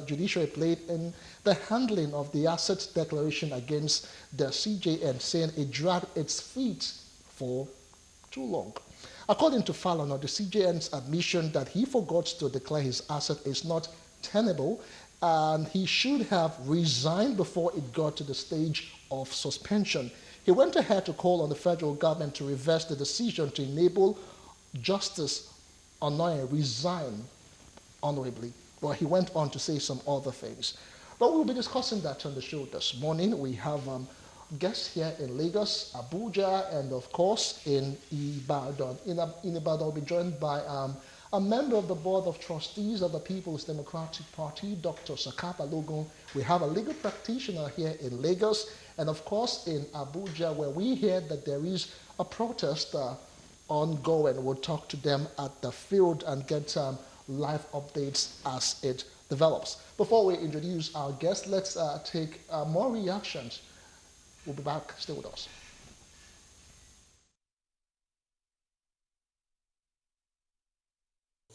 judiciary played in the handling of the assets declaration against the CJN, saying it dragged its feet for too long. According to Fallon, the CJN's admission that he forgot to declare his asset is not tenable, and he should have resigned before it got to the stage of suspension. He went ahead to call on the federal government to reverse the decision to enable Justice Onnoghen resign honorably. Well, he went on to say some other things. But we'll be discussing that on the show this morning. We have guests here in Lagos, Abuja, and of course in Ibadan. In Ibadan, we'll be joined by a member of the Board of Trustees of the People's Democratic Party, Dr. Sakapa Onnoghen. We have a legal practitioner here in Lagos, and of course in Abuja, where we hear that there is a protest ongoing. We'll talk to them at the field and get live updates as it develops. Before we introduce our guests, let's take more reactions. We'll be back. Stay with us.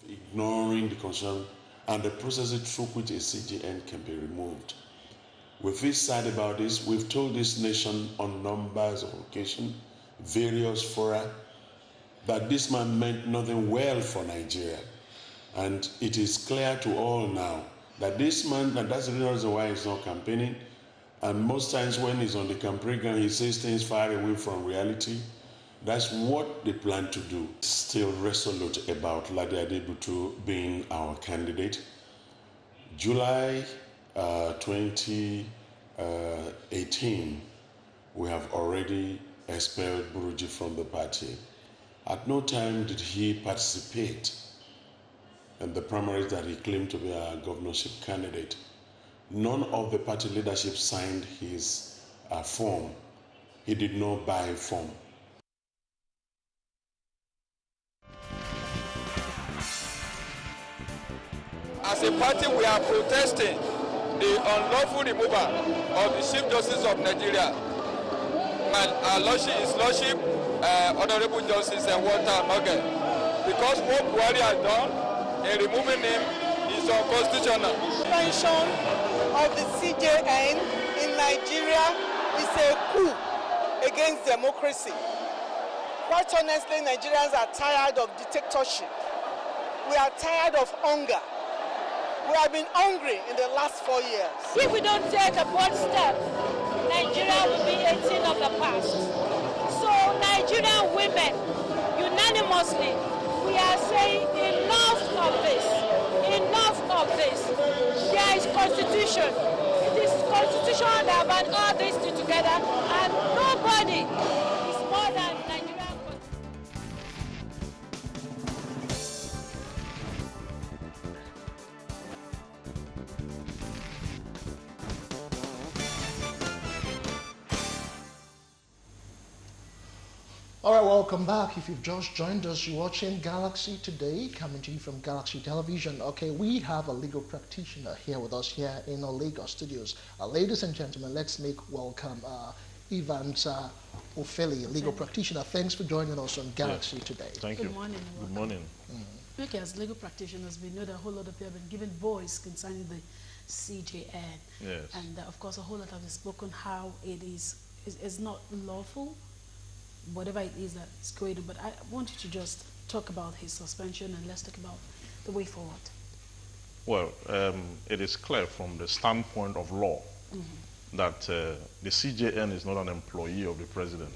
Ignoring the concern and the processes through which a CJN can be removed. We feel sad about this. We've told this nation on numbers of occasions, various fora, that this man meant nothing well for Nigeria. And it is clear to all now that this man, and that's the reason why he's not campaigning, and most times when he's on the campaign ground, he says things far away from reality. That's what they plan to do. Still resolute about Ladi Adebutu being our candidate. July 2018, we have already expelled Buruji from the party. At no time did he participate in the primaries that he claimed to be our governorship candidate. None of the party leadership signed his form. He did not buy a form. As a party, we are protesting the unlawful removal of the Chief Justice of Nigeria. And our Lordship, His Lordship, Honorable Justice Walter Onnoghen. Because what Buhari has done in removing him is unconstitutional. Suspension of the CJN in Nigeria is a coup against democracy. Quite honestly, Nigerians are tired of dictatorship. We are tired of hunger. We have been hungry in the last 4 years. If we don't take a bold step, Nigeria will be a thing of the past. So Nigerian women, unanimously, we are saying enough of this. Enough of this. There is constitution. It is constitution that brought all these two together, and nobody is more than Nigerian constitution. All right, welcome back. If you've just joined us, you're watching Galaxy Today, coming to you from Galaxy Television. Okay, we have a legal practitioner here with us here in our Lagos studios. Ladies and gentlemen, let's make welcome Evans Ofeli, legal practitioner. Thanks for joining us on Galaxy Today. Thank you. Good morning. Good morning. Okay, as legal practitioners, we know that a whole lot of people have been given voice concerning the CJN. Yes. And of course, a whole lot have spoken how it is not lawful, whatever it is that's going on. But I want you to just talk about his suspension, and let's talk about the way forward. Well, it is clear from the standpoint of law that the CJN is not an employee of the president.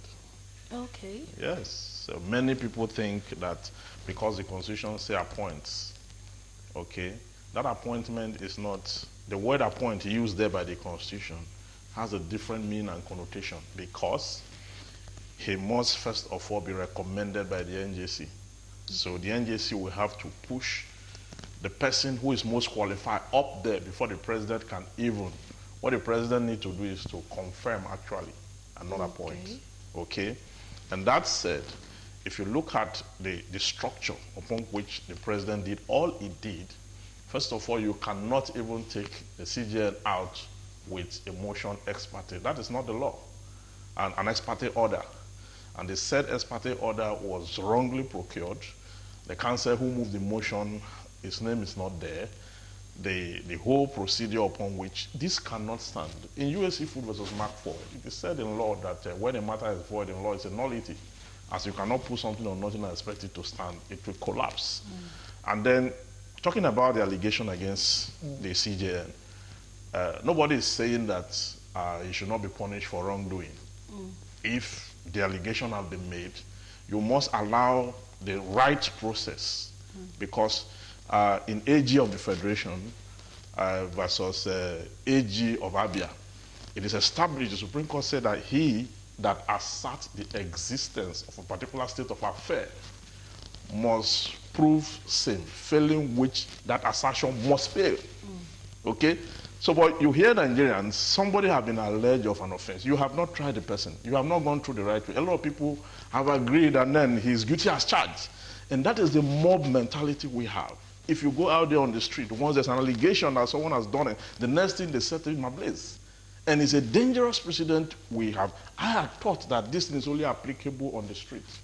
Okay. Yes. So many people think that because the Constitution says appoints, okay, that appointment is not, the word appoint used there by the Constitution has a different meaning and connotation, because he must first of all be recommended by the NJC. So the NJC will have to push the person who is most qualified up there before the president can even. What the president needs to do is to confirm actually and not appoint. Okay? And that said, if you look at the structure upon which the president did all he did, first of all, you cannot even take the CJN out with a motion ex parte. That is not the law. And an ex parte order. And the said ex parte order was wrongly procured. The counsel who moved the motion, his name is not there. the whole procedure upon which this cannot stand. In U.S. Food versus Mark 4, it is said in law that when a matter is void in law, it's a nullity. As you cannot put something on nothing and expect it to stand, it will collapse. And then, talking about the allegation against the CJN, nobody is saying that he should not be punished for wrongdoing. If the allegation has been made, you must allow the right process, because in AG of the Federation versus AG of Abia, it is established, the Supreme Court said that he that asserts the existence of a particular state of affair must prove same, failing which that assertion must fail. Okay? So, but you hear Nigerians, somebody have been alleged of an offense. You have not tried the person. You have not gone through the right way. A lot of people have agreed and then he's guilty as charged. And that is the mob mentality we have. If you go out there on the street, once there's an allegation that someone has done it, the next thing they set him ablaze. And it's a dangerous precedent we have. I had thought that this is only applicable on the streets.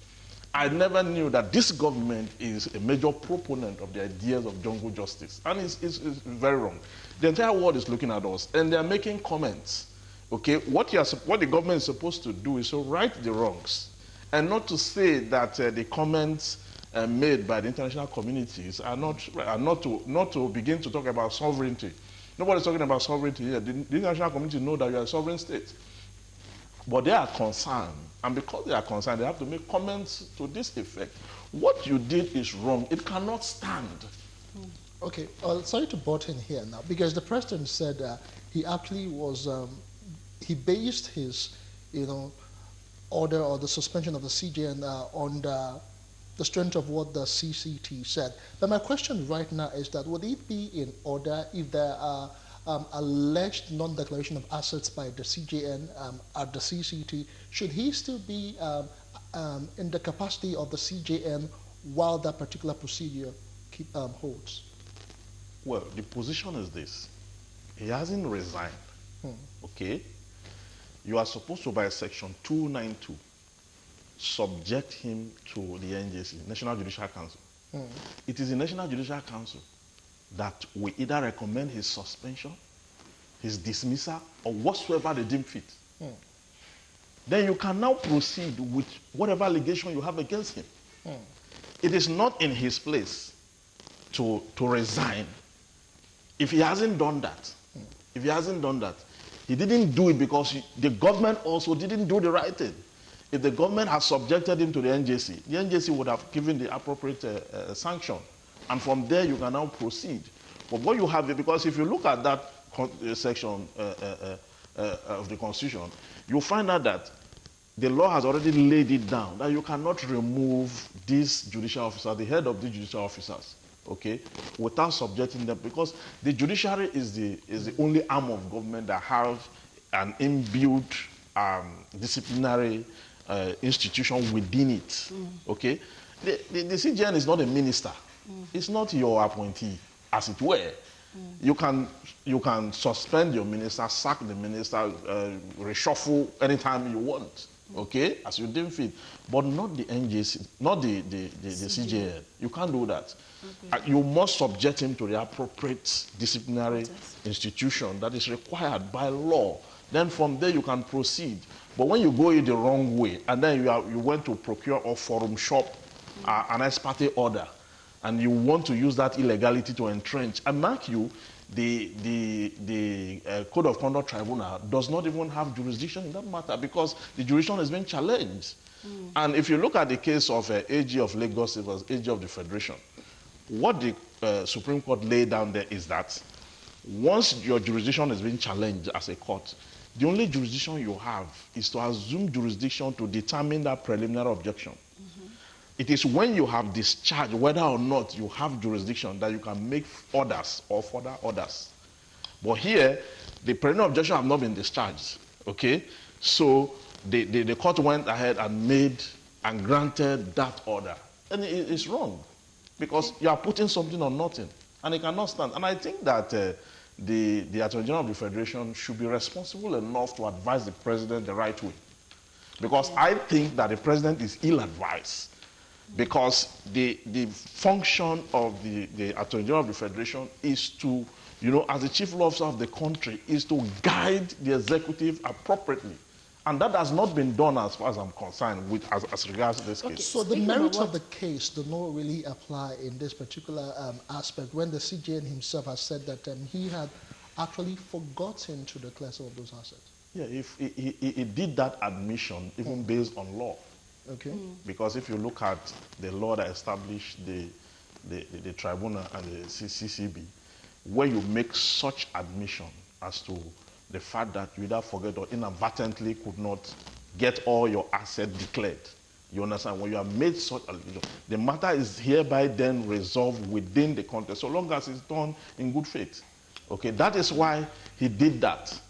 I never knew that this government is a major proponent of the ideas of jungle justice. And it's very wrong. The entire world is looking at us, and they're making comments. Okay, what the government is supposed to do is to right the wrongs, and not to say that the comments made by the international communities are not to begin to talk about sovereignty. Nobody's talking about sovereignty here. The international community know that you are a sovereign state. But they are concerned, and because they are concerned, they have to make comments to this effect. What you did is wrong. It cannot stand. Okay, sorry to butt in here now, because the president said he actually was, he based his, order or the suspension of the CJN on the strength of what the CCT said. But my question right now is that would it be in order if there are alleged non-declaration of assets by the CJN at the CCT, should he still be in the capacity of the CJN while that particular procedure holds? Well, the position is this. He hasn't resigned. Okay? You are supposed to, by Section 292, subject him to the NJC, National Judicial Council. It is the National Judicial Council that will either recommend his suspension, his dismissal, or whatsoever they deem fit. Then you can now proceed with whatever allegation you have against him. It is not in his place to resign. If he hasn't done that, he didn't do it because the government also didn't do the right thing. If the government had subjected him to the NJC would have given the appropriate sanction. And from there, you can now proceed. But what you have, because if you look at that section of the Constitution, you'll find out that the law has already laid it down that you cannot remove these judicial officers, the head of the judicial officers, okay, without subjecting them, because the judiciary is the only arm of government that has an inbuilt disciplinary institution within it. Okay, the CJN is not a minister. It's not your appointee, as it were. You can suspend your minister, sack the minister, reshuffle anytime you want. Okay, as you deem fit, but not the NJC, not the CJN. You can't do that. Okay. You must subject him to the appropriate disciplinary institution that is required by law. Then from there you can proceed. But when you go in the wrong way, and then you went to procure or forum shop an ex parte order, and you want to use that illegality to entrench, and mark you, the Code of Conduct Tribunal does not even have jurisdiction in that matter because the jurisdiction has been challenged. And if you look at the case of AG of Lagos versus AG of the Federation, what the Supreme Court laid down there is that once your jurisdiction has been challenged as a court, the only jurisdiction you have is to assume jurisdiction to determine that preliminary objection. It is when you have discharged, whether or not you have jurisdiction, that you can make orders or further orders. But here, the preliminary objection have not been discharged, okay? So the court went ahead and made and granted that order. And it's wrong, because you are putting something on nothing, and it cannot stand. And I think that the Attorney General of the Federation should be responsible enough to advise the president the right way. Because I think that the president is ill-advised. Because the function of the Attorney General of the Federation is to as the chief law officer of the country, is to guide the executive appropriately. And that has not been done as far as I'm concerned as regards to this case. So the merits of the case do not really apply in this particular aspect when the CJN himself has said that he had actually forgotten to declare some of those assets. Yeah, if he did that admission even based on law. Okay. Because if you look at the law that established the tribunal and the CCB, where you make such admission as to the fact that you either forget or inadvertently could not get all your assets declared. You understand? When you have made such allegation, the matter is hereby then resolved within the context, so long as it's done in good faith. Okay, that is why he did that.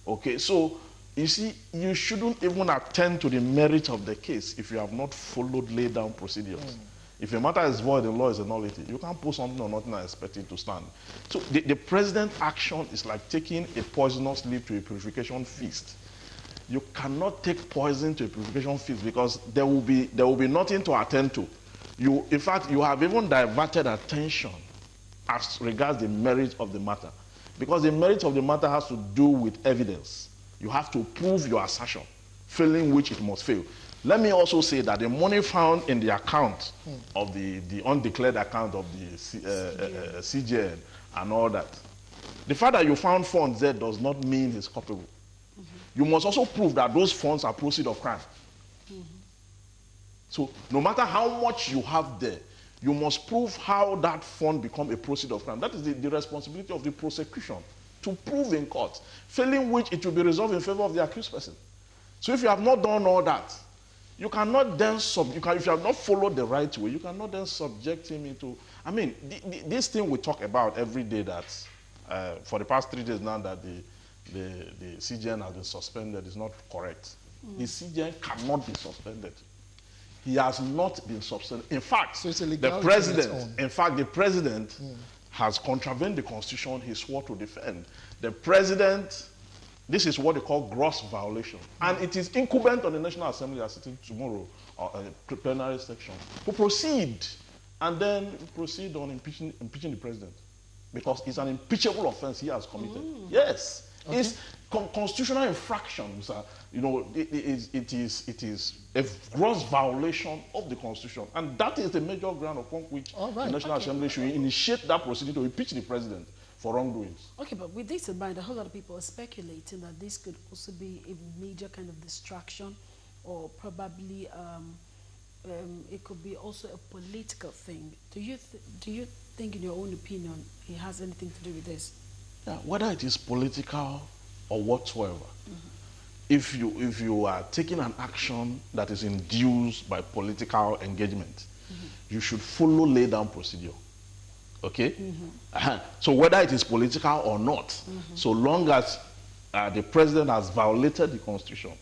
Okay, so you see, you shouldn't even attend to the merit of the case if you have not followed laid down procedures. If a matter is void, the law is a nullity. You can't put something on nothing and expect it to stand. So the president's action is like taking a poisonous leaf to a purification feast. You cannot take poison to a purification feast because there will be nothing to attend to. In fact, you have even diverted attention as regards the merit of the matter. Because the merit of the matter has to do with evidence. You have to prove your assertion, failing which it must fail. Let me also say that the money found in the account of the undeclared account of the CJN and all that, the fact that you found funds there does not mean he's culpable. You must also prove that those funds are proceeds of crime. So no matter how much you have there, you must prove how that fund become a proceed of crime. That is the responsibility of the prosecution, to prove in court, failing which it will be resolved in favor of the accused person. So if you have not done all that, you cannot then, if you have not followed the right way, you cannot then subject him into, I mean, this thing we talk about every day that for the past 3 days now that the CJN has been suspended is not correct. The CJN cannot be suspended. He has not been suspended. In fact, so the president has contravened the Constitution he swore to defend. The president, this is what they call gross violation. And it is incumbent on the National Assembly as sitting tomorrow, plenary section, to proceed and then proceed on impeaching the president. Because it's an impeachable offense he has committed. Yes. Okay. It's constitutional infractions. It is a gross violation of the Constitution. And that is the major ground upon which the National Assembly should initiate that proceeding to impeach the president for wrongdoings. Okay, but with this in mind, a whole lot of people are speculating that this could also be a major kind of distraction, or probably it could be also a political thing. Do you think, in your own opinion, it has anything to do with this? Yeah, whether it is political or whatsoever, if you are taking an action that is induced by political engagement, you should follow laid down procedure. Okay? So whether it is political or not, so long as the president has violated the Constitution,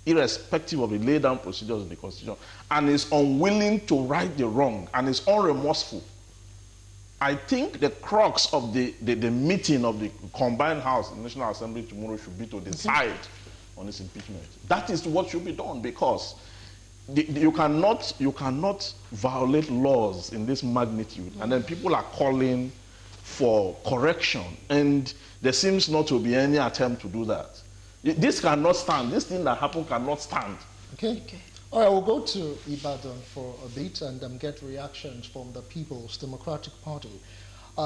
irrespective of the laid down procedures in the Constitution, and is unwilling to right the wrong, and is unremorseful, I think the crux of the meeting of the combined house in the National Assembly tomorrow should be to decide on this impeachment. That is what should be done, because you cannot violate laws in this magnitude, and then people are calling for correction, and there seems not to be any attempt to do that. This cannot stand. This thing that happened cannot stand. Okay. All right, we'll go to Ibadan for a bit and get reactions from the People's Democratic Party.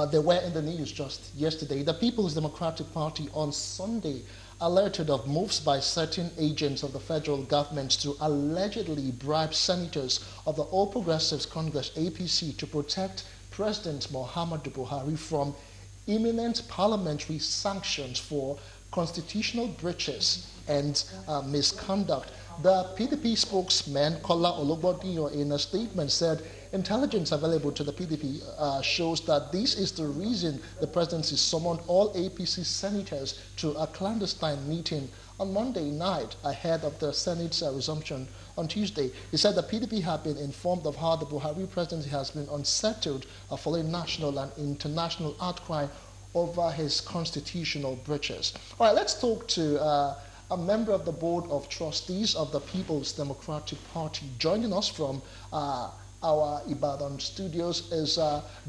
They were in the news just yesterday. The People's Democratic Party on Sunday alerted of moves by certain agents of the federal government to allegedly bribe senators of the All Progressives Congress, APC, to protect President Muhammadu Buhari from imminent parliamentary sanctions for constitutional breaches and misconduct. The PDP spokesman, Kola Ologbondiyan, in a statement said intelligence available to the PDP shows that this is the reason the presidency summoned all APC senators to a clandestine meeting on Monday night ahead of the Senate's resumption on Tuesday. He said the PDP had been informed of how the Buhari presidency has been unsettled following national and international outcry over his constitutional breaches. All right, let's talk to a member of the Board of Trustees of the People's Democratic Party, joining us from our Ibadan studios is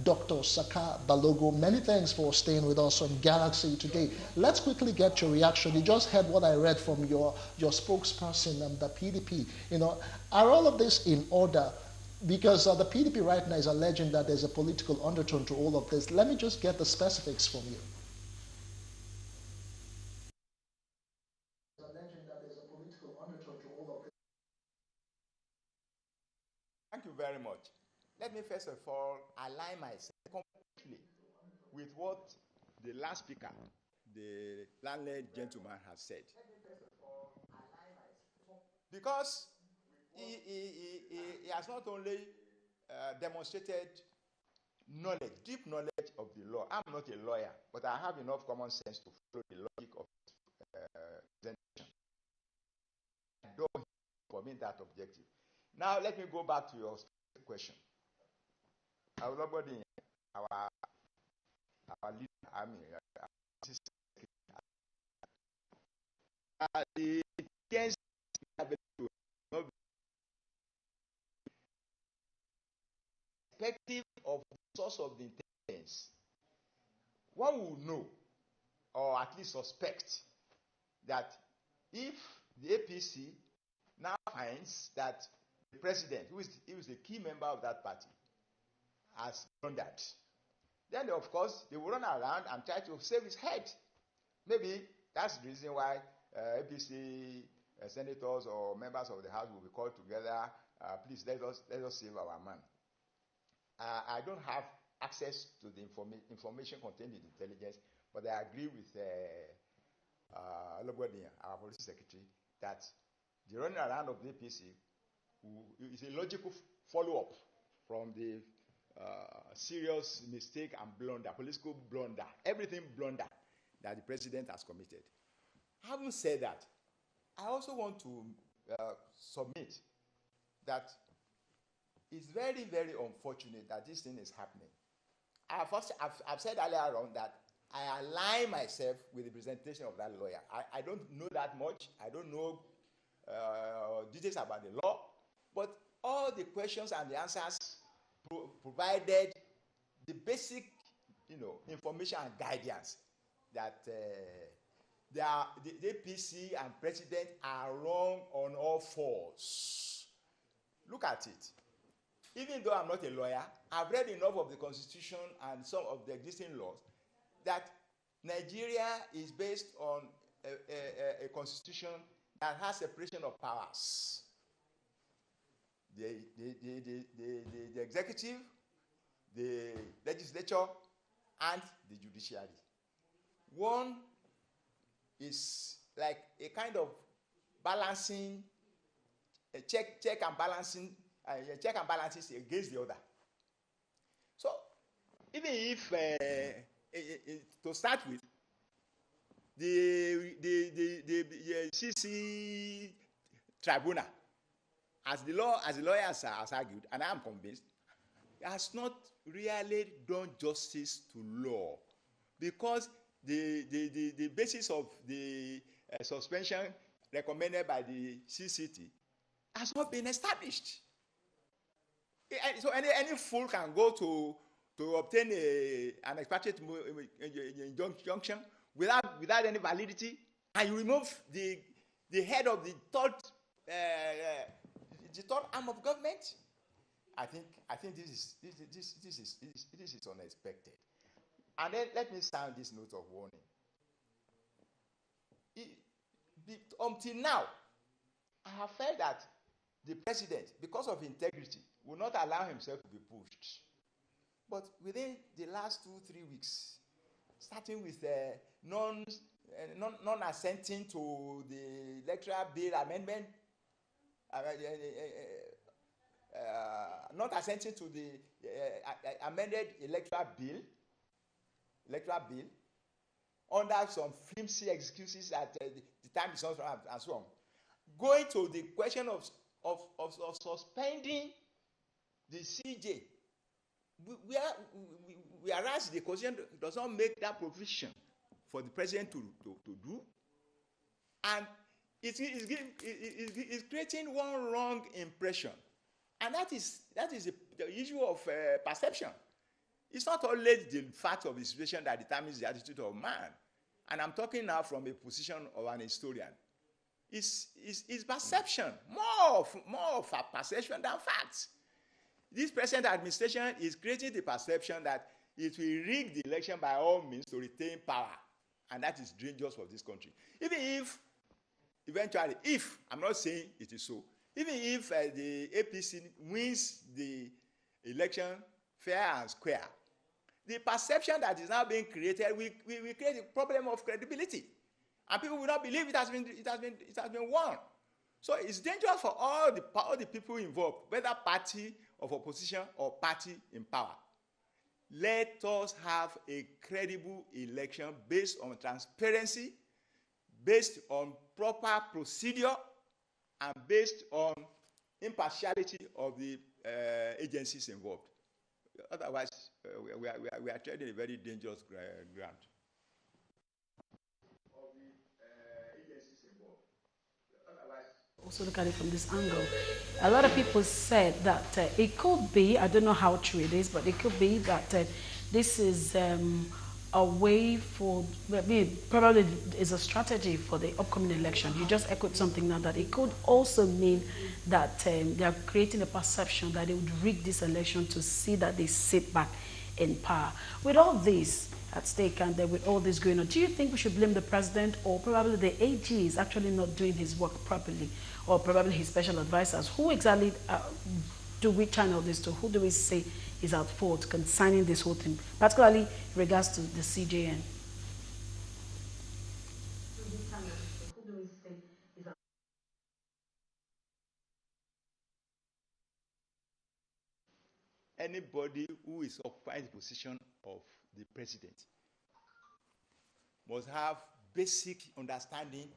Dr. Saka Balogo. Many thanks for staying with us on Galaxy today. Let's quickly get your reaction. You just heard what I read from your spokesperson, the PDP. Are all of this in order? Because the PDP right now is alleging that there's a political undertone to all of this. Let me just get the specifics from you. Alleging that there's a political undertone to all of this. Thank you very much. Let me first of all align myself completely with what the last speaker, the landlord gentleman, has said. Because he has not only demonstrated knowledge, deep knowledge of the law. I'm not a lawyer, but I have enough common sense to follow the logic of presentation. I don't permit that objective. Now let me go back to your question. Our leader, the intelligence perspective of the source of the intelligence, one will know, or at least suspect, that if the APC now finds that the president, who is the key member of that party, has done that, then of course they will run around and try to save his head. Maybe that's the reason why APC senators or members of the House will be called together. Please let us save our man. I don't have access to the information contained in the intelligence, but I agree with Onnoghen, our policy secretary, that the running around of the APC is a logical follow-up from the serious mistake and blunder, political blunder, everything blunder that the president has committed. Having said that, I also want to submit that it's very, very unfortunate that this thing is happening. I've said earlier on that I align myself with the presentation of that lawyer. I don't know that much. I don't know details about the law, but all the questions and the answers provided the basic, information and guidance that the APC and president are wrong on all fours. Look at it. Even though I'm not a lawyer, I've read enough of the Constitution and some of the existing laws that Nigeria is based on a constitution that has separation of powers. The executive, the legislature, and the judiciary. One is like a kind of balancing, a check and balances against the other. So even if to start with, the CC tribunal, as the lawyers has argued, and I am convinced, has not really done justice to law, because the basis of the suspension recommended by the CCT has not been established. So any fool can go to obtain an expatriate injunction without any validity, and you remove the head of the third arm of government. I think this is unexpected. And then let me sound this note of warning. Until now, I have felt that the president, because of integrity, will not allow himself to be pushed. But within the last 2-3 weeks, starting with non-assenting to the electoral bill amendment, not assenting to the amended electoral bill, under some flimsy excuses at the time is not right and so on, going to the question of suspending the CJ, whereas the Constitution does not make that provision for the president to do, and it's creating one wrong impression. And that is the issue of perception. It's not always the fact of the situation that determines the attitude of man. And I'm talking now from a position of an historian. It's perception, more of a perception than facts. This present administration is creating the perception that it will rig the election by all means to retain power. And that is dangerous for this country. Even if, eventually, if, I'm not saying it is so, even if the APC wins the election fair and square, the perception that is now being created will create a problem of credibility. And people will not believe it has been won. So it's dangerous for all the people involved, whether party of opposition or party in power. Let us have a credible election based on transparency, based on proper procedure, and based on impartiality of the agencies involved. Otherwise, we are treading a very dangerous ground. Also look at it from this angle. A lot of people said that it could be, I don't know how true it is, but it could be that this is a way for, probably is a strategy for the upcoming election. You just echoed something now that it could also mean that they are creating a perception that they would rig this election to see that they sit back in power. With all this at stake and with all this going on, do you think we should blame the president, or probably the AG is actually not doing his work properly, or probably his special advisors? Who exactly do we channel this to? Who do we say is at fault concerning this whole thing, particularly in regards to the CJN? Anybody who is occupying the position of the president must have basic understanding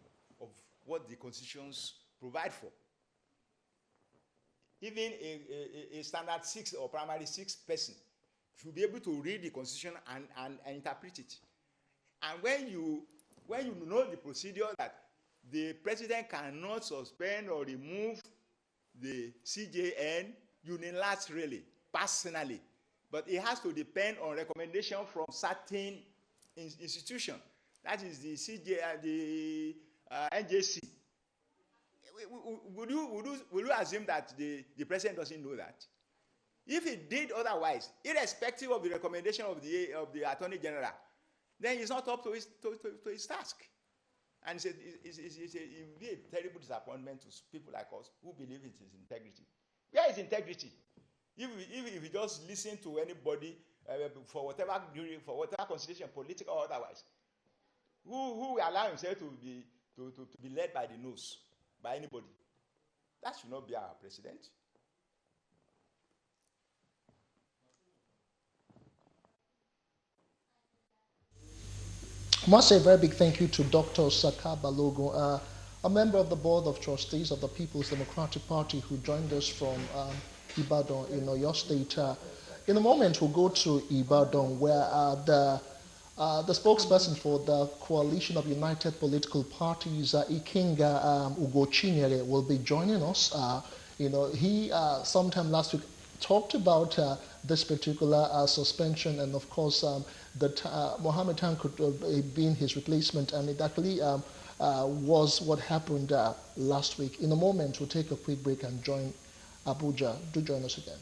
of what the constitutions provide for. Even a standard 6 or primary 6 person should be able to read the constitution and interpret it. And when you know the procedure that the president cannot suspend or remove the CJN unilaterally, personally, but it has to depend on recommendation from certain institutions. That is the NJC. Would you assume that the president doesn't know that? If he did otherwise, irrespective of the recommendation of the Attorney General, then it's not up to his task. And it will be a terrible disappointment to people like us who believe in his integrity. Where is integrity? If you just listen to anybody for whatever consideration, political or otherwise, who will allow himself to be led by the nose by anybody? That should not be our president. I must say a very big thank you to Dr. Saka Balogun, a member of the Board of Trustees of the People's Democratic Party, who joined us from Ibadan in Oyo State. In a moment, we'll go to Ibadan, where the spokesperson for the Coalition of United Political Parties, Ikenga Ugochinyere, will be joining us. He sometime last week talked about this particular suspension, and of course that Mohammed Tan could have been his replacement, and it actually was what happened last week. In a moment, we'll take a quick break and join Abuja. Do join us again.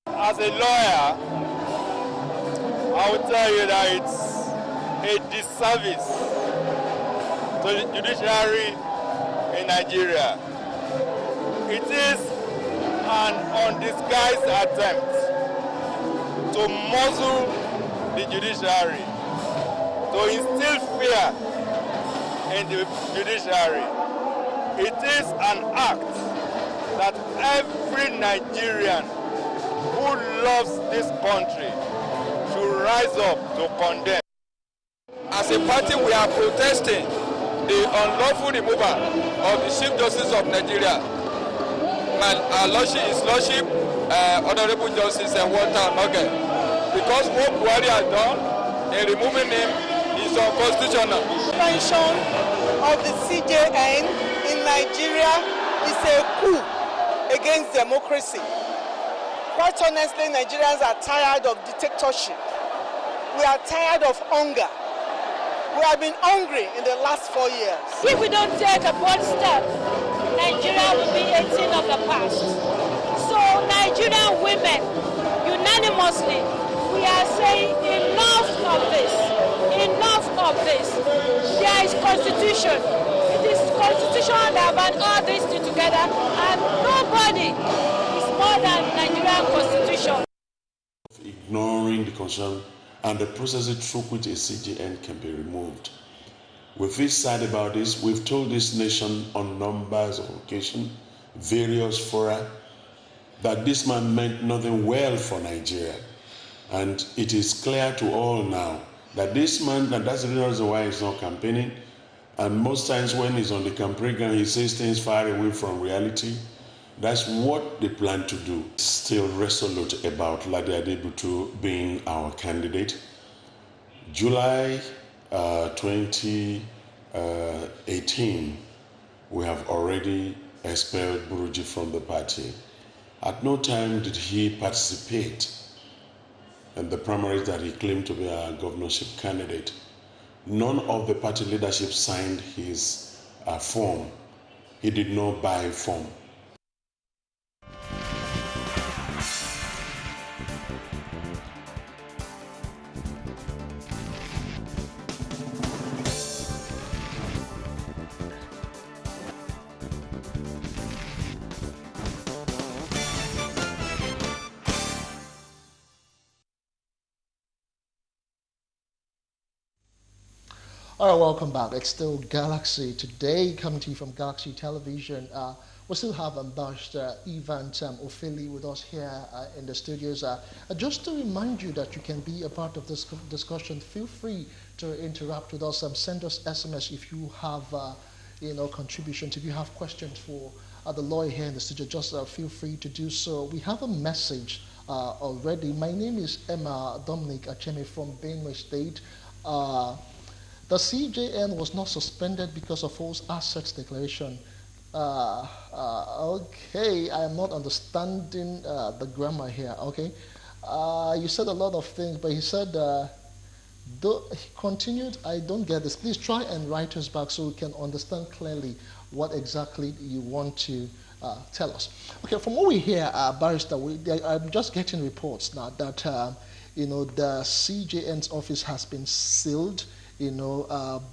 As a lawyer, I will tell you that it's a disservice to the judiciary in Nigeria. It is an undisguised attempt to muzzle the judiciary, to instill fear in the judiciary. It is an act that every Nigerian who loves this country should rise up to condemn. As a party, we are protesting the unlawful removal of the Chief Justice of Nigeria, our Lordship, His Lordship, Honorable Justice Walter Onnoghen, because what Buhari has done in removing him is unconstitutional. Suspension of the CJN in Nigeria is a coup against democracy. Quite honestly, Nigerians are tired of dictatorship. We are tired of hunger. We have been hungry in the last 4 years. If we don't take a bold step, Nigeria will be a thing of the past. So Nigerian women, unanimously, we are saying enough of this. Enough of this. There is constitution. It is constitution that brought all these two together, and nobody is more than Nigerian constitution. Ignoring the concern and the processes through which a CJN can be removed. We feel sad about this. We've told this nation on numbers of occasions, various fora, that this man meant nothing well for Nigeria. And it is clear to all now that this man, and that's the reason why he's not campaigning, and most times when he's on the campaign ground, he says things far away from reality. That's what they plan to do. Still resolute about Ladi Adebutu being our candidate. July 2018, we have already expelled Buruji from the party. At no time did he participate in the primaries that he claimed to be our governorship candidate. None of the party leadership signed his form. He did not buy form. All right, welcome back. It's still Galaxy. Today, coming to you from Galaxy Television, we still have Ambassador Ivan Ofili with us here in the studios. Just to remind you that you can be a part of this discussion, feel free to interact with us. Send us SMS if you have contributions. If you have questions for the lawyer here in the studio, just feel free to do so. We have a message already. My name is Emma Dominic Acheme from Benue State. The CJN was not suspended because of false assets declaration. Okay, I am not understanding the grammar here. Okay, you said a lot of things, but he said, he continued, I don't get this. Please try and write us back so we can understand clearly what exactly you want to tell us. Okay, from what we hear, Barrister, I'm just getting reports now that the CJN's office has been sealed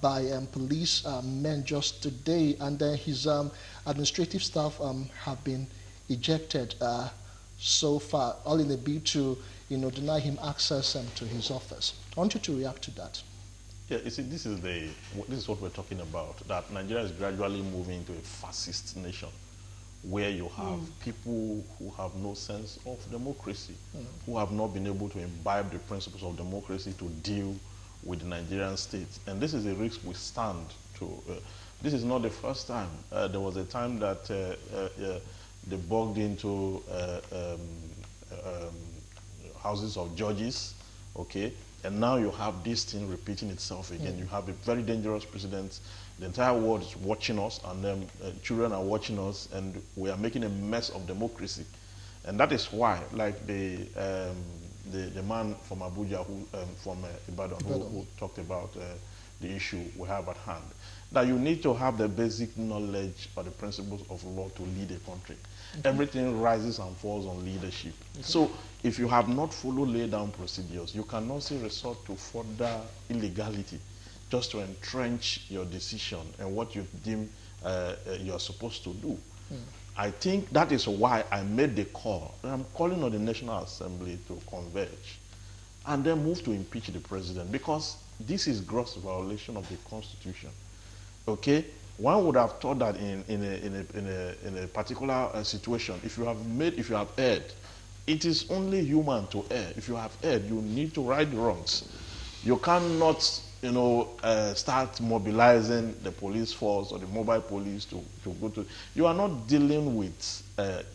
by police men just today, and then his administrative staff have been ejected so far, all in a bid to deny him access to his office. I want you to react to that. Yeah, you see, this is what we're talking about, that Nigeria is gradually moving into a fascist nation where you have people who have no sense of democracy, who have not been able to imbibe the principles of democracy to deal with the Nigerian state. And this is a risk we stand to. This is not the first time. There was a time that they bugged into houses of judges, okay? And now you have this thing repeating itself again. You have a very dangerous precedent. The entire world is watching us, and then children are watching us, and we are making a mess of democracy. And that is why, like the man from Abuja, from Ibadan, who talked about the issue we have at hand, that you need to have the basic knowledge of the principles of law to lead a country. Everything rises and falls on leadership. So if you have not fully laid down procedures, you cannot say resort to further illegality just to entrench your decision and what you deem you're supposed to do. I think that is why I made the call. And I'm calling on the National Assembly to converge and then move to impeach the president, because this is gross violation of the Constitution. Okay? One would have thought that in a particular situation, if you have erred, it is only human to err. If you have erred, you need to right the wrongs. You cannot start mobilizing the police force or the mobile police to go to. You are not dealing with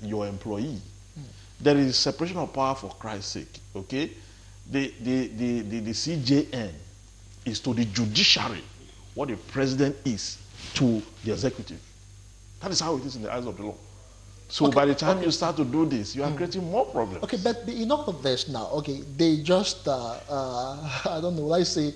your employee. There is separation of power, for Christ's sake. Okay, the CJN is to the judiciary what the president is to the executive. That is how it is in the eyes of the law. So by the time you start to do this, you are creating more problems. Okay, but in all of this now, okay, they just, I don't know, let's say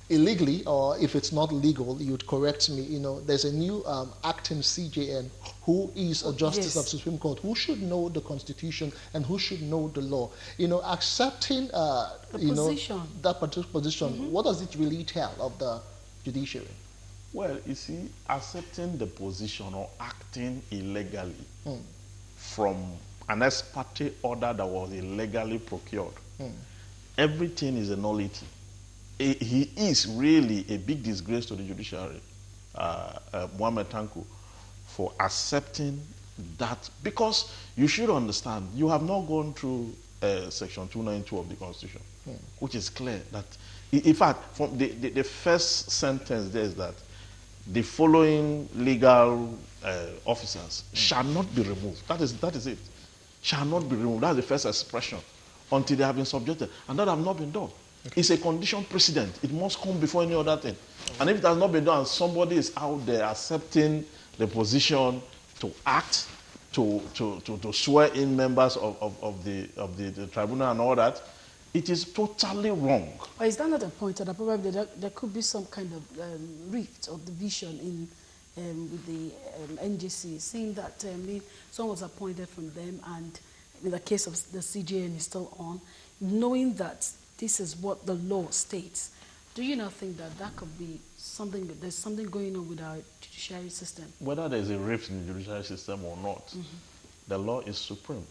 illegally, or if it's not legal, you'd correct me, there's a new acting CJN who is a justice of Supreme Court, who should know the Constitution and who should know the law. Accepting, that particular position, what does it really tell of the judiciary? Well, you see, accepting the position or acting illegally from an ex parte order that was illegally procured, everything is a nullity. He is really a big disgrace to the judiciary, Mohammed Tanko, for accepting that. Because you should understand, you have not gone through Section 292 of the Constitution, which is clear that, in fact, from the first sentence there is that the following legal officers shall not be removed. That is it. Shall not be removed. That's the first expression. Until they have been subjected. And that have not been done. Okay. It's a condition precedent. It must come before any other thing. And if it has not been done, somebody is out there accepting the position to act, to swear in members of the tribunal and all that, it is totally wrong. But is that not a point that probably there could be some kind of rift or division with the NJC, seeing that someone was appointed from them, and in the case of the CJN is still on, knowing that this is what the law states. Do you not think that that could be something, that there's something going on with our judiciary system? Whether there's a rift in the judiciary system or not, the law is supreme.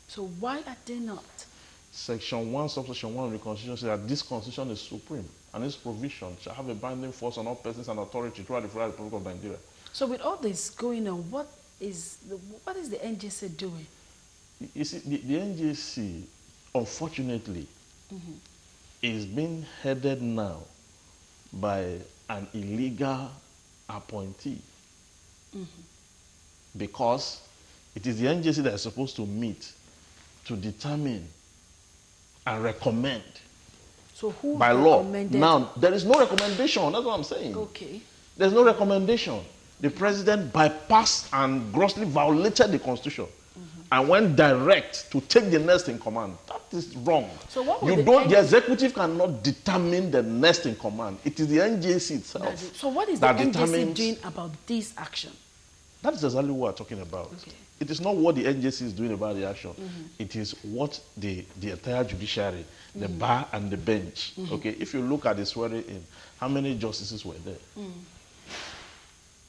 So why are they not? Section 1, subsection 1 of the Constitution says that this Constitution is supreme, and its provision shall have a binding force on all persons and authority throughout the Federal Republic of Nigeria. So with all this going on, what is the NJC doing? You see, the NJC, unfortunately, is being headed now by an illegal appointee. Because it is the NJC that is supposed to meet to determine and recommend by law. Now, there is no recommendation. That's what I'm saying. Okay. There's no recommendation. The president bypassed and grossly violated the Constitution and went direct to take the next in command. That is wrong. So what the executive cannot determine the next in command. It is the NJC itself. So what is the NJC doing about this action? That is exactly what we're talking about. Okay. It is not what the NJC is doing about the action. It is what the entire judiciary, the bar and the bench. Okay, if you look at the swearing in, how many justices were there?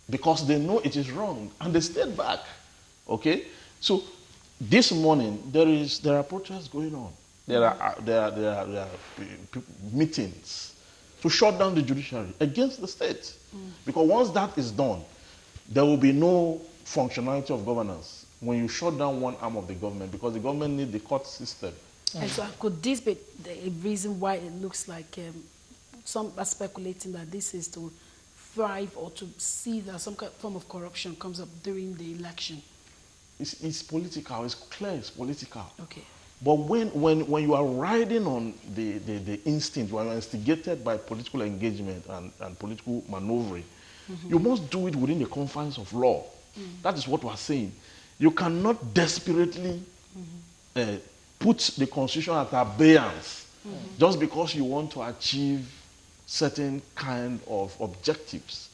Because they know it is wrong and they stayed back. Okay, so this morning there are protests going on. There are meetings to shut down the judiciary against the state. Because once that is done, there will be no functionality of governance when you shut down one arm of the government, because the government needs the court system. And so could this be the reason why it looks like some are speculating that this is to thrive or to see that some form of corruption comes up during the election? It's political. It's clear it's political. Okay. But when you are riding on the instinct, when you are instigated by political engagement and political maneuvering, you must do it within the confines of law. That is what we are saying. You cannot desperately put the Constitution at abeyance just because you want to achieve certain kind of objectives.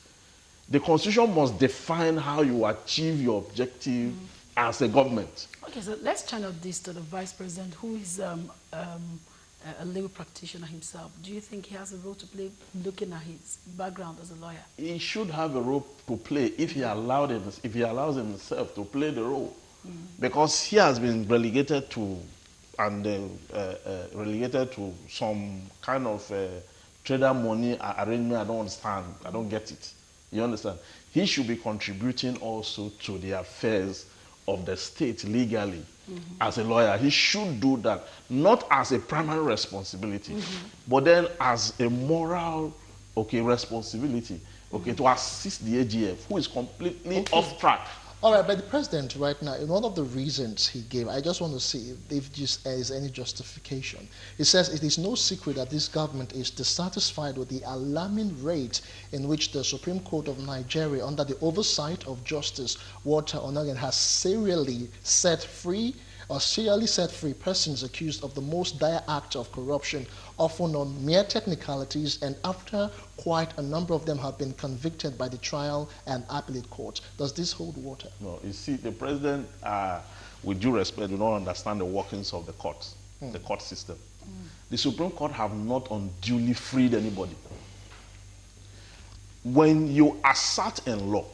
The Constitution must define how you achieve your objective as a government. Okay, so let's channel this to the Vice President, who is a legal practitioner himself. Do you think he has a role to play, looking at his background as a lawyer? He should have a role to play if he allows himself to play the role. Because he has been relegated to some kind of trader money arrangement. I don't understand. I don't get it. You understand? He should be contributing also to the affairs of the state legally. As a lawyer, he should do that, not as a primary responsibility, but then as a moral, responsibility, to assist the AGF, who is completely off track. All right, but the president right now, in one of the reasons he gave, I just want to see if there is any justification. He says it is no secret that this government is dissatisfied with the alarming rate in which the Supreme Court of Nigeria, under the oversight of Justice Walter Onnoghen, has serially set free persons accused of the most dire acts of corruption, often on mere technicalities, and after quite a number of them have been convicted by the trial and appellate court. Does this hold water? No, you see, the president, with due respect, do not understand the workings of the court, the court system. The Supreme Court have not unduly freed anybody. When you assert in law,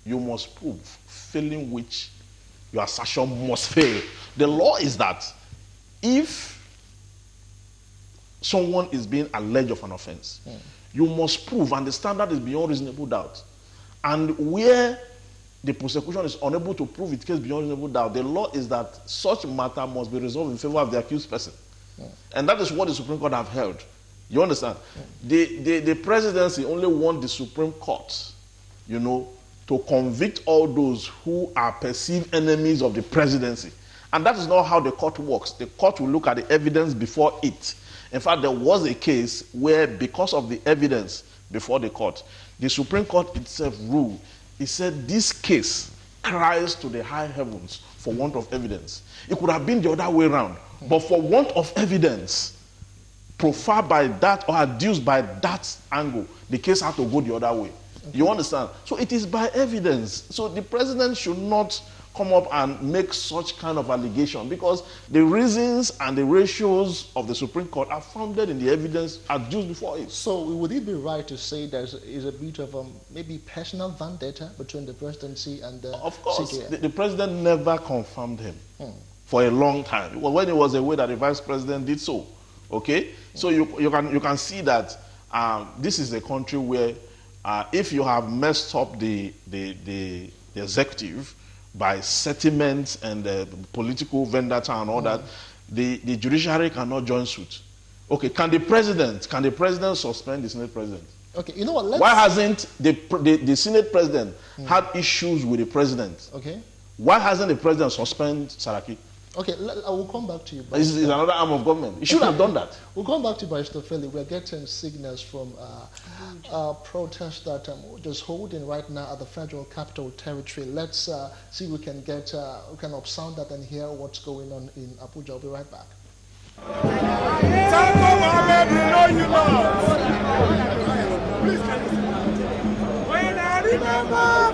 you must prove, failing which your assertion must fail. The law is that if someone is being alleged of an offense, you must prove, and the standard is beyond reasonable doubt. And where the prosecution is unable to prove its case beyond reasonable doubt, the law is that such matter must be resolved in favor of the accused person. And that is what the Supreme Court have held. You understand? The presidency only want the Supreme Court, to convict all those who are perceived enemies of the presidency. And that is not how the court works. The court will look at the evidence before it. In fact, there was a case where, because of the evidence before the court, the Supreme Court itself ruled. It said this case cries to the high heavens for want of evidence. It could have been the other way around. But for want of evidence, proffered by that or adduced by that angle, the case had to go the other way. You understand? So it is by evidence. So the president should not come up and make such kind of allegation, because the reasons and the ratios of the Supreme Court are founded in the evidence adduced before it. So would it be right to say there is a bit of maybe personal vendetta between the presidency and the Of course, CJN? the president never confirmed him for a long time. It was when he was away that the vice president did so. Okay? So you can see that this is a country where if you have messed up the executive by settlements and political vendetta and all that, the judiciary cannot join suit. Okay, can the president suspend the Senate president? Okay, you know what? Why hasn't the Senate president had issues with the president? Okay. Why hasn't the president suspended Saraki? Okay, I will come back to you. This is another arm of government. He should have done that. We'll come back to Barrister Feli. We're getting signals from protests that we're just holding right now at the Federal Capital Territory. Let's see if we can get, we can upsound that and hear what's going on in Abuja. I'll be right back. When I remember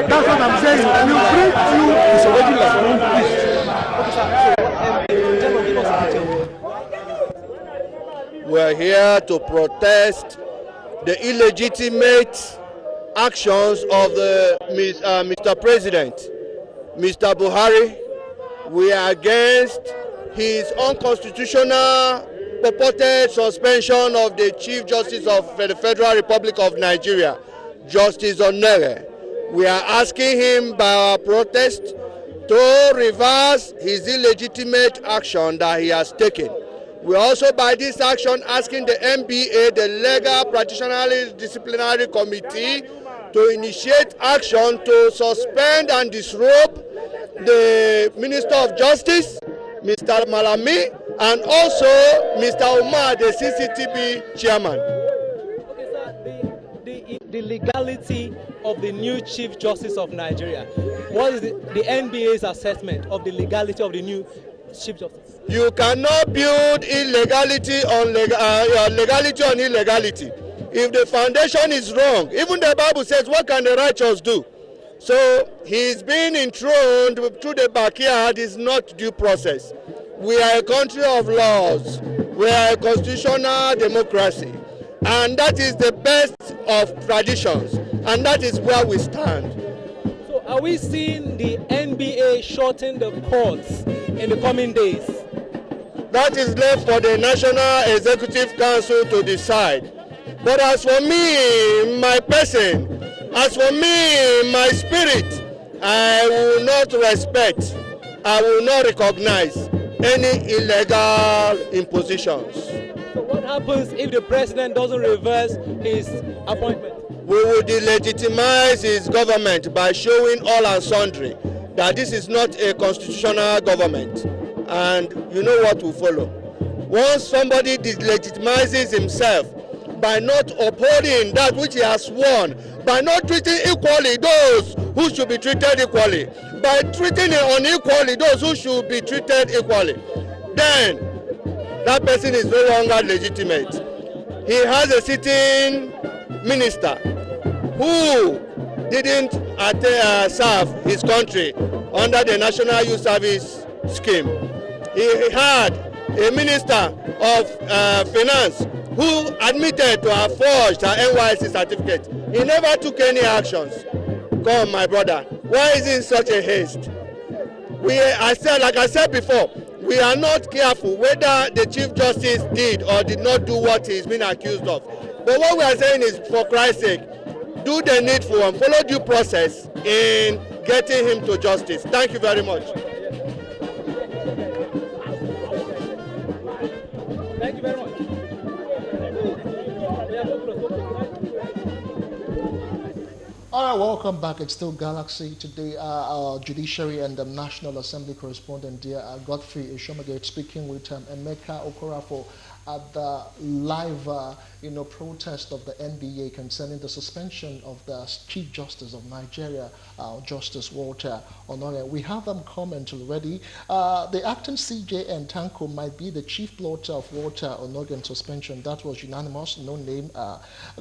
That's what I'm saying. You bring you. It's already like We're here to protest the illegitimate actions of the Mr. President, Mr. Buhari. We are against his unconstitutional purported suspension of the Chief Justice of the Federal Republic of Nigeria, Justice Onnoghen. We are asking him by our protest to reverse his illegitimate action that he has taken. We are also by this action asking the NBA, the Legal Practitioners Disciplinary Committee, to initiate action to suspend and disrobe the Minister of Justice, Mr. Malami, and also Mr. Umar, the CCTV chairman. Okay, sir, the legality of the new Chief Justice of Nigeria. What is the NBA's assessment of the legality of the new Chief Justice? You cannot build illegality on legality on illegality. If the foundation is wrong, even the Bible says, what can the righteous do? So he's being enthroned through the backyard is not due process. We are a country of laws. We are a constitutional democracy. And that is the best of traditions. And that is where we stand. So are we seeing the NBA shorten the courts in the coming days? That is left for the National Executive Council to decide. But as for me, my person, as for me, my spirit, I will not respect, I will not recognize any illegal impositions. So what happens if the president doesn't reverse his appointment? We will delegitimize his government by showing all and sundry that this is not a constitutional government. And you know what will follow. Once somebody delegitimizes himself by not upholding that which he has sworn, by not treating equally those who should be treated equally, by treating unequally those who should be treated equally, then that person is no longer legitimate. He has a sitting minister who didn't serve his country under the National Youth Service Scheme. He had a minister of finance who admitted to have forged her NYSC certificate. He never took any actions. Come, my brother, why is it in such a haste? Like I said before, we are not careful whether the Chief Justice did or did not do what he's been accused of. But what we are saying is, for Christ's sake, do the needful and follow due process in getting him to justice. Thank you very much. Thank you very much. All right, welcome back. It's still Galaxy. Today, our Judiciary and National Assembly correspondent, dear Godfrey Ishomagate, speaking with Emeka Okorafo at the live protest of the NBA concerning the suspension of the Chief Justice of Nigeria, Justice Walter Onnoghen. We have them comment already. The acting CJN Tanko might be the chief plotter of Walter Onnoghen suspension. That was unanimous, no name.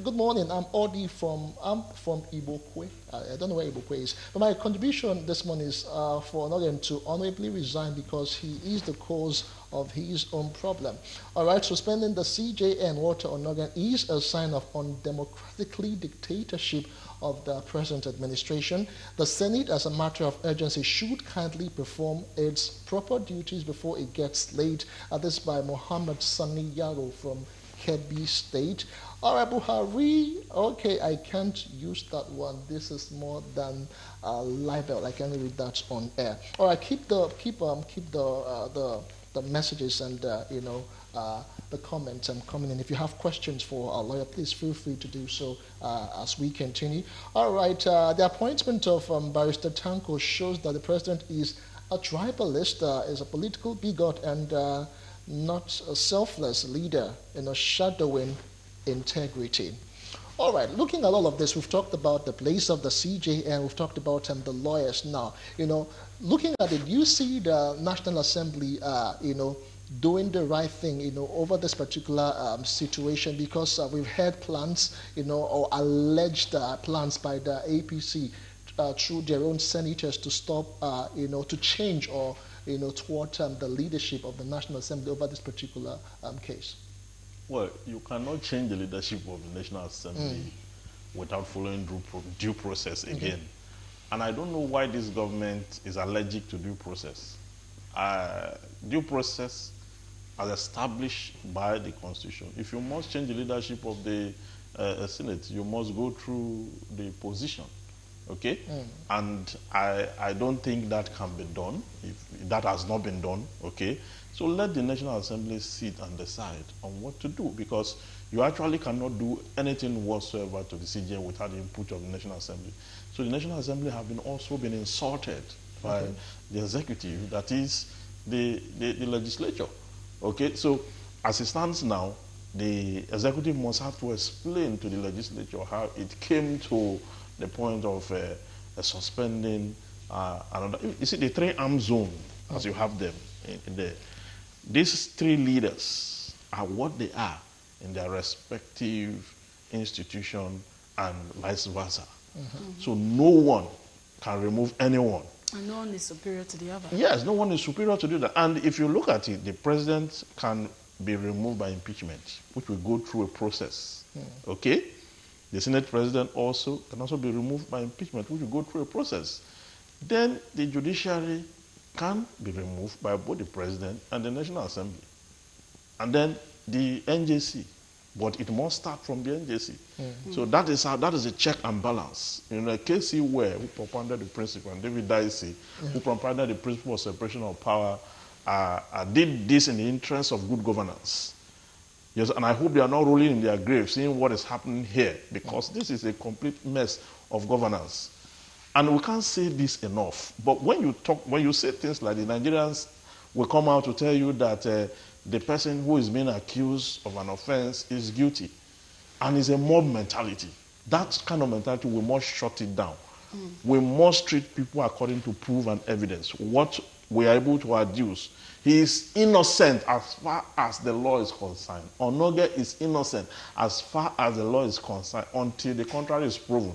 Good morning, I'm Odi from Ibokwe. I don't know where Ibokwe is. But my contribution this morning is for Onnoghen to honorably resign because he is the cause of his own problem. All right, suspending the CJN Walter Onnoghen is a sign of undemocratically dictatorship of the present administration. The Senate, as a matter of urgency, should kindly perform its proper duties before it gets late. This by Mohammed Sani Yaro from Kebbi State. All right, Buhari. Okay, I can't use that one. This is more than libel. I can't read that on air. All right, keep the messages and the comments coming in. If you have questions for our lawyer, please feel free to do so as we continue. All right, the appointment of Barrister Tanko shows that the president is a tribalist, is a political bigot, and not a selfless leader, shadowing integrity. All right, looking at all of this, we've talked about the place of the CJ and we've talked about the lawyers now. Looking at it, you see the National Assembly, doing the right thing, over this particular situation, because we've heard plans, or alleged plans by the APC through their own senators to stop, to change or, toward the leadership of the National Assembly over this particular case. Well, you cannot change the leadership of the National Assembly without following due process again. And I don't know why this government is allergic to due process. Due process as established by the Constitution. If you must change the leadership of the Senate, you must go through the position. Okay? And I don't think that can be done, if that has not been done. Okay? So let the National Assembly sit and decide on what to do, because you actually cannot do anything whatsoever to the CJ without the input of the National Assembly. So the National Assembly have also been insulted by the executive, that is the legislature. Okay, so as it stands now, the executive must have to explain to the legislature how it came to the point of suspending another. You see, the three-arm zone, as you have them in there. These three leaders are what they are in their respective institution and vice versa. So no one can remove anyone. And no one is superior to the other. Yes, no one is superior to the other. And if you look at it, the president can be removed by impeachment, which will go through a process. Okay? The Senate president also can also be removed by impeachment, which will go through a process. Then the judiciary can be removed by both the president and the National Assembly. And then the NJC, but it must start from the NJC. So that is a check and balance. Casey Ware, who propounded the principle, and David Dicey, who propounded the principle of separation of power, did this in the interest of good governance. Yes, and I hope they are not rolling in their grave seeing what is happening here, because this is a complete mess of governance. And we can't say this enough. But when you say things like the Nigerians will come out to tell you that the person who is being accused of an offense is guilty, and it's a mob mentality. That kind of mentality, we must shut it down. We must treat people according to proof and evidence. What we are able to adduce. He is innocent as far as the law is concerned. Onnoghen is innocent as far as the law is concerned until the contrary is proven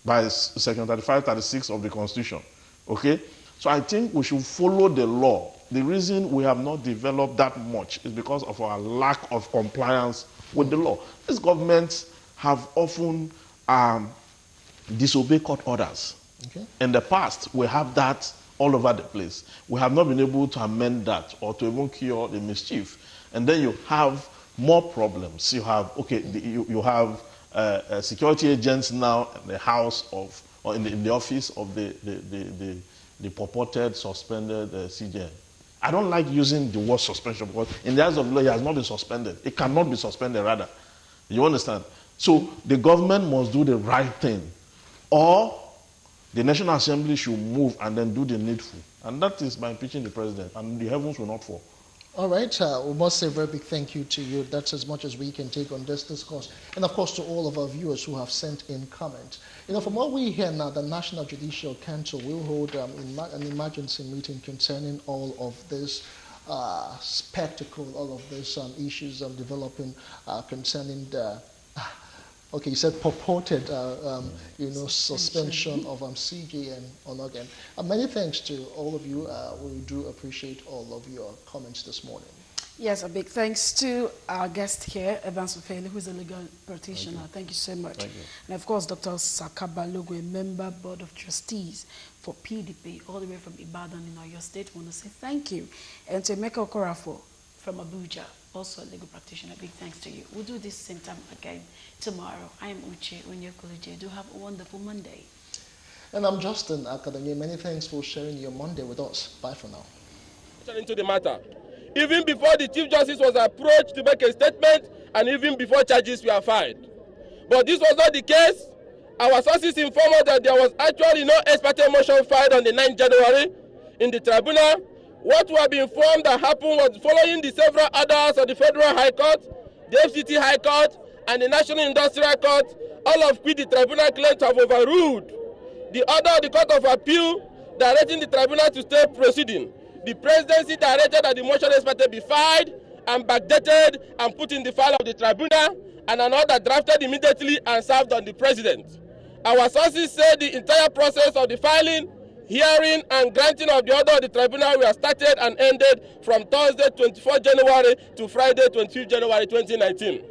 by Section 35, 36 of the Constitution. Okay? So I think we should follow the law. The reason we have not developed that much is because of our lack of compliance with the law. These governments have often disobeyed court orders. Okay. In the past, we have that all over the place. We have not been able to amend that or to even cure the mischief. And then you have more problems. You have, you have security agents now in the house of, or in the office of the purported suspended CJN. I don't like using the word suspension because in the eyes of the law, he has not been suspended. It cannot be suspended, rather. You understand? So the government must do the right thing, or the National Assembly should move and then do the needful. And that is by impeaching the president, and the heavens will not fall. All right, we must say a very big thank you to you. That's as much as we can take on this discourse. And of course to all of our viewers who have sent in comments. From what we hear now, the National Judicial Council will hold an emergency meeting concerning all of this spectacle, all of these issues developing concerning the, okay, you said purported, suspension of CJ and Onnoghen. Many thanks to all of you. We do appreciate all of your comments this morning. Yes, a big thanks to our guest here, Evans Ofele, who is a legal practitioner. Thank you so much. Thank you. And of course, Dr. Sakaba Logo, a member board of trustees for PDP, all the way from Ibadan in Oyo State. I want to say thank you. And to Emeka Okorafo from Abuja, also a legal practitioner, big thanks to you. We'll do this same time again tomorrow. I am Uche Onyekolije. Do have a wonderful Monday. And I'm Justin Akademi. Many thanks for sharing your Monday with us. Bye for now. Into the matter. even before the Chief Justice was approached to make a statement, and even before charges were filed. But this was not the case. Our sources informed us that there was actually no ex parte motion filed on the 9th January in the tribunal. What we have been informed that happened was following the several orders of the Federal High Court, the FCT High Court, and the National Industrial Court, all of which the tribunal claimed to have overruled the order of the Court of Appeal directing the tribunal to stay proceeding. The presidency directed that the motion ex parte be filed and backdated and put in the file of the tribunal, and an order drafted immediately and served on the president. Our sources say the entire process of the filing, hearing, and granting of the order of the tribunal were started and ended from Thursday 24 January to Friday 25 January 2019.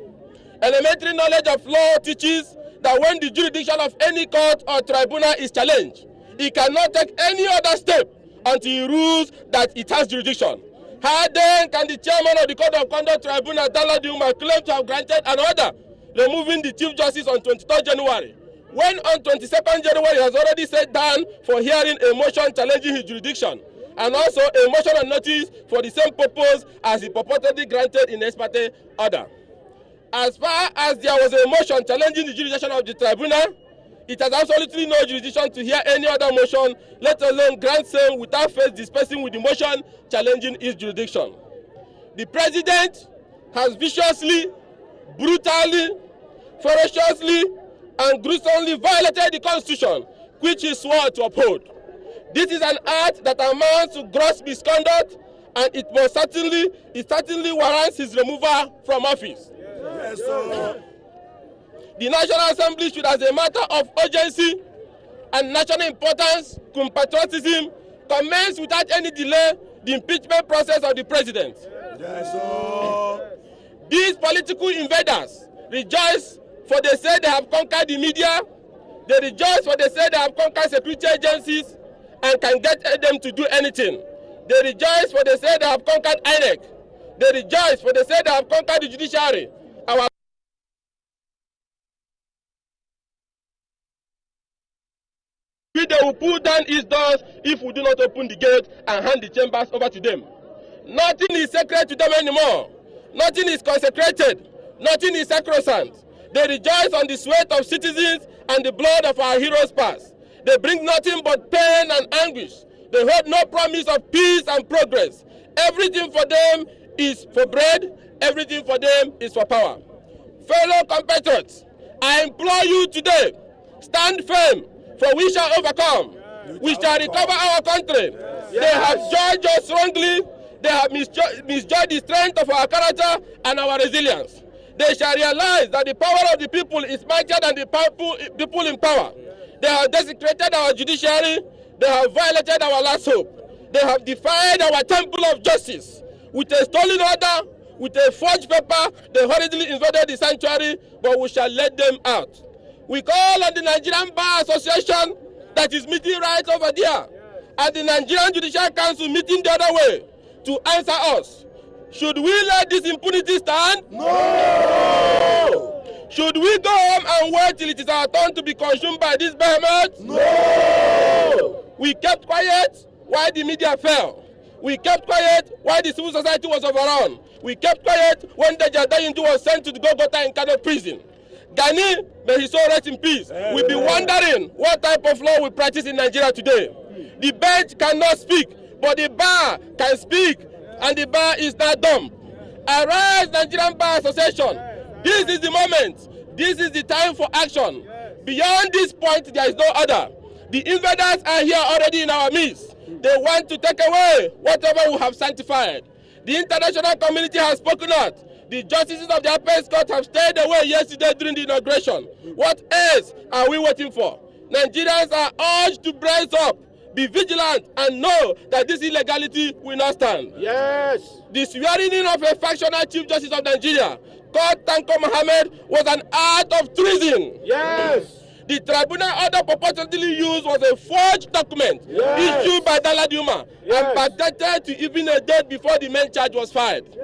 Elementary knowledge of law teaches that when the jurisdiction of any court or tribunal is challenged, it cannot take any other step until he rules that it has jurisdiction. How then can the chairman of the Court of Conduct Tribunal, Daladuma, claim to have granted an order removing the Chief Justice on 23rd January, when on 22nd January he has already sat down for hearing a motion challenging his jurisdiction, and also a motion on notice for the same purpose as he purportedly granted in ex parte order? As far as there was a motion challenging the jurisdiction of the tribunal, it has absolutely no jurisdiction to hear any other motion, let alone grant same without first dispensing with the motion challenging its jurisdiction. The president has viciously, brutally, ferociously, and gruesomely violated the Constitution, which he swore to uphold. This is an act that amounts to gross misconduct, and it certainly warrants his removal from office. Yes, sir. The National Assembly should, as a matter of urgency and national importance, patriotism, commence without any delay the impeachment process of the president. Yes, sir. These political invaders rejoice for they say they have conquered the media. They rejoice for they say they have conquered security agencies and can get them to do anything. They rejoice for they say they have conquered INEC. They rejoice for they say they have conquered the judiciary. They will pull down his doors if we do not open the gate and hand the chambers over to them. Nothing is sacred to them anymore. Nothing is consecrated. Nothing is sacrosanct. They rejoice on the sweat of citizens and the blood of our heroes past. They bring nothing but pain and anguish. They hold no promise of peace and progress. Everything for them is for bread. Everything for them is for power. Fellow compatriots, I implore you today, stand firm, for we shall overcome. We shall recover our country. They have judged us wrongly. They have misjudged the strength of our character and our resilience. They shall realize that the power of the people is mightier than the people in power. They have desecrated our judiciary. They have violated our last hope. They have defied our temple of justice. With a stolen order, with a forged paper, they hurriedly invaded the sanctuary, but we shall let them out. We call on the Nigerian Bar Association that is meeting right over there, and the Nigerian Judicial Council meeting the other way, to answer us. Should we let this impunity stand? No! Should we go home and wait till it is our turn to be consumed by this behemoth? No! We kept quiet while the media fell. We kept quiet while the civil society was overrun. We kept quiet when the Jadayindu was sent to the Golgotha in Kano prison. Gani, may his soul rest in peace, will be wondering what type of law we practice in Nigeria today. The bench cannot speak, but the bar can speak, and the bar is not dumb. Arise, Nigerian Bar Association. This is the moment. This is the time for action. Beyond this point, there is no other. The invaders are here already in our midst. They want to take away whatever we have sanctified. The international community has spoken out. The justices of the Appellate Court have stayed away yesterday during the inauguration. What else are we waiting for? Nigerians are urged to brace up, be vigilant, and know that this illegality will not stand. Yes. The swearing in of a factional Chief Justice of Nigeria, called Tanko Mohammed, was an act of treason. Yes. The tribunal order purportedly used was a forged document issued by Daladuma and backdated to even a date before the main charge was filed.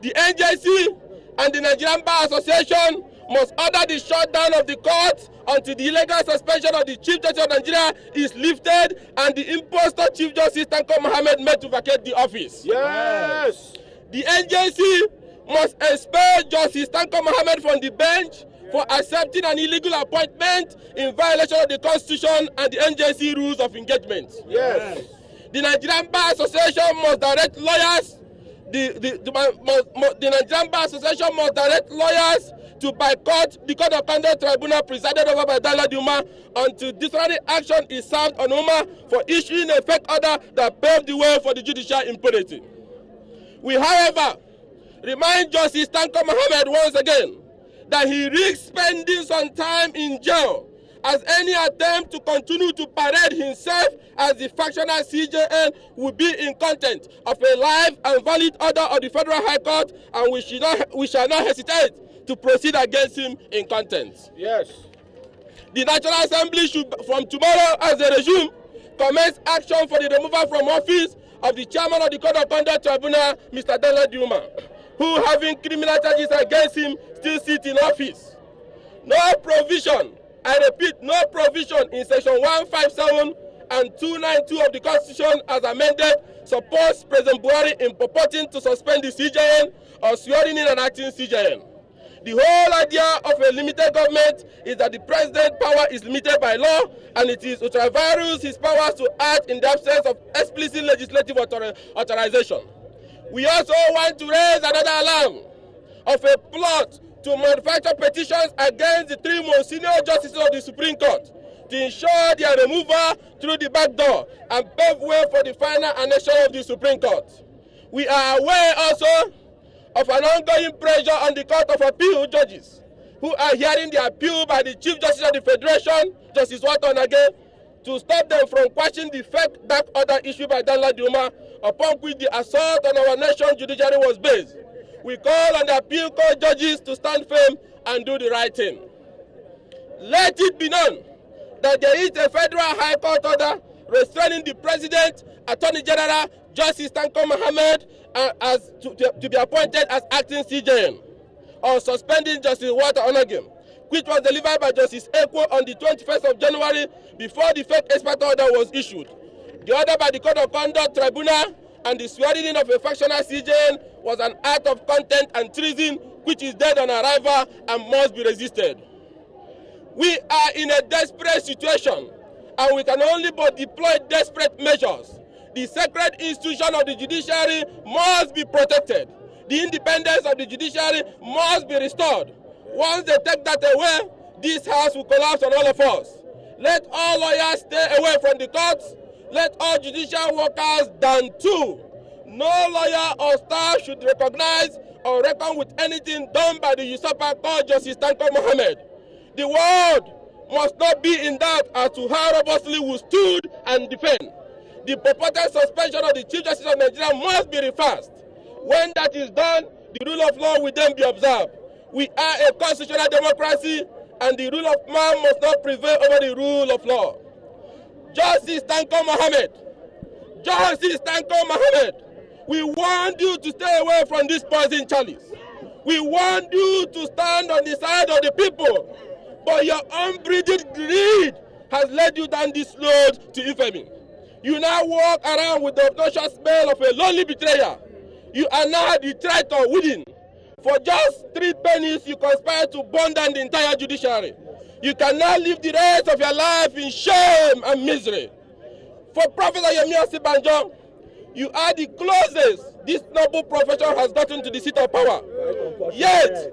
The NJC and the Nigerian Bar Association must order the shutdown of the court until the illegal suspension of the Chief Justice of Nigeria is lifted and the impostor Chief Justice Tanko Mohammed made to vacate the office. Yes. The NJC must expel Justice Tanko Mohammed from the bench for accepting an illegal appointment in violation of the Constitution and the NJC rules of engagement. Yes. The Nigerian Bar Association must direct lawyers. The Nigerian Bar Association must direct lawyers to boycott the Code of Conduct Tribunal presided over by Danladi Umar until disciplinary action is served on Umar for issuing a fake order that paved the way for the judicial impunity. We, however, remind Justice Tanko Mohammed once again that he risks spending some time in jail as any attempt to continue to parade himself as the factional CJN will be in contempt of a live and valid order of the Federal High Court, and we shall not hesitate to proceed against him in contempt. Yes. The National Assembly should, from tomorrow as a regime, commence action for the removal from office of the chairman of the Code of Conduct Tribunal, Mr. Danladi Umar, who, having criminal charges against him, still sits in office. No provision, I repeat, no provision in Section 157 and 292 of the Constitution as amended supports President Buhari in purporting to suspend the CJN or swearing in an acting CJN. The whole idea of a limited government is that the president's power is limited by law, and it is ultra-virus his powers to act in the absence of explicit legislative authorization. We also want to raise another alarm of a plot to manufacture petitions against the three most senior justices of the Supreme Court to ensure their removal through the back door and pave way for the final annexation of the Supreme Court. We are aware also of an ongoing pressure on the Court of Appeal judges who are hearing the appeal by the Chief Justice of the Federation, Justice Onnoghen, to stop them from quashing the fake dark order issued by Danladi Umar, upon which the assault on our nation's judiciary was based. We call on the appeal court judges to stand firm and do the right thing. Let it be known that there is a federal high court order restraining the President, Attorney General, Justice Tanko Mohammed, to be appointed as acting CJN, or suspending Justice Onnoghen, which was delivered by Justice Ekwo on the 21st of January before the fake expert order was issued. The order by the Code of Conduct Tribunal and the swearing in of a factional CJN was an act of contempt and treason which is dead on arrival and must be resisted. We are in a desperate situation, and we can only but deploy desperate measures. The sacred institution of the judiciary must be protected. The independence of the judiciary must be restored. Once they take that away, this house will collapse on all of us. Let all lawyers stay away from the courts. Let all judicial workers down too. No lawyer or staff should recognize or reckon with anything done by the usurper called Justice Tanko Mohammed. The world must not be in doubt as to how robustly we stood and defend. The purported suspension of the Chief Justice of Nigeria must be reversed. When that is done, the rule of law will then be observed. We are a constitutional democracy, and the rule of man must not prevail over the rule of law. Justice Tanko Mohammed, Justice Tanko Mohammed, we want you to stay away from this poison chalice. We want you to stand on the side of the people, but your unbridled greed has led you down this road to infamy. You now walk around with the obnoxious smell of a lonely betrayer. You are now the traitor within. For just 3 pennies, you conspire to burn down the entire judiciary. You cannot live the rest of your life in shame and misery. For Professor Yemi Osibanjo, you are the closest this noble profession has gotten to the seat of power. Yet,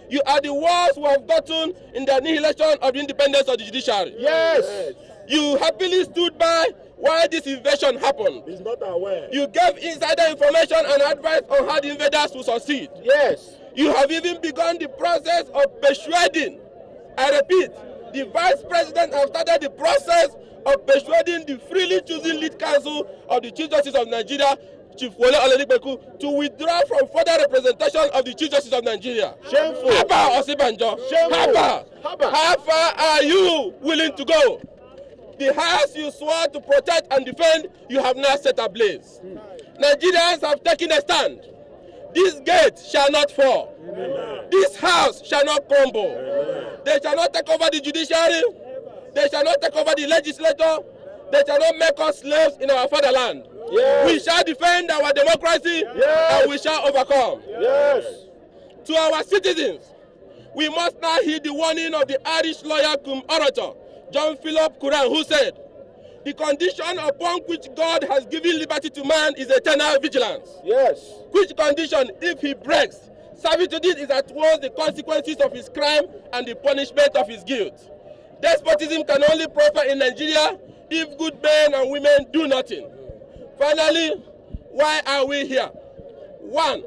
you are the ones who have gotten in the annihilation of the independence of the judiciary. Yes. You happily stood by while this invasion happened. He's not aware. You gave insider information and advice on how the invaders will succeed. Yes. You have even begun the process of persuading, I repeat, the Vice President has started the process of persuading the freely choosing lead counsel of the Chief Justice of Nigeria, Chief Wole Olenipeku, to withdraw from further representation of the Chief Justice of Nigeria. Shameful. Haba Osibanjo. Haba. How far are you willing to go? The house you swore to protect and defend, you have now set ablaze. Nigerians have taken a stand. This gate shall not fall. Amen. This house shall not crumble. Amen. They shall not take over the judiciary. They shall not take over the legislature. They shall not make us slaves in our fatherland. Yes. We shall defend our democracy, yes, and we shall overcome. Yes. To our citizens, we must now heed the warning of the Irish lawyer cum orator, John Philip Curran, who said, the condition upon which God has given liberty to man is eternal vigilance. Yes. Which condition, if he breaks, servitude is at once the consequences of his crime and the punishment of his guilt. Despotism can only prosper in Nigeria if good men and women do nothing. Finally, why are we here? 1,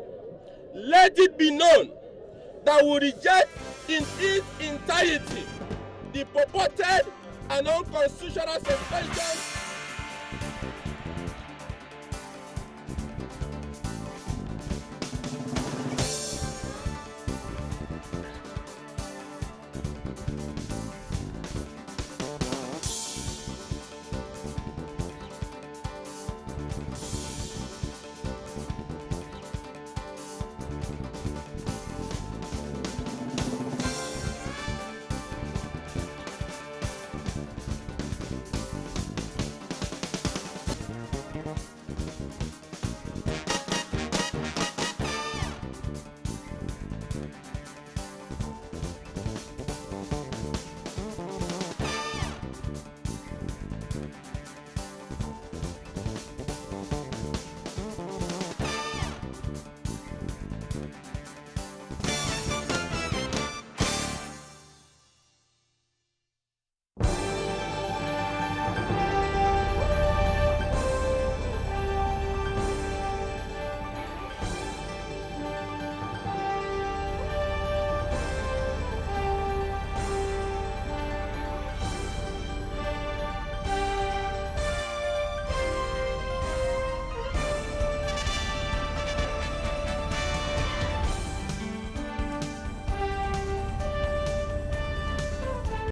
let it be known that we reject in its entirety the purported and unconstitutional suspension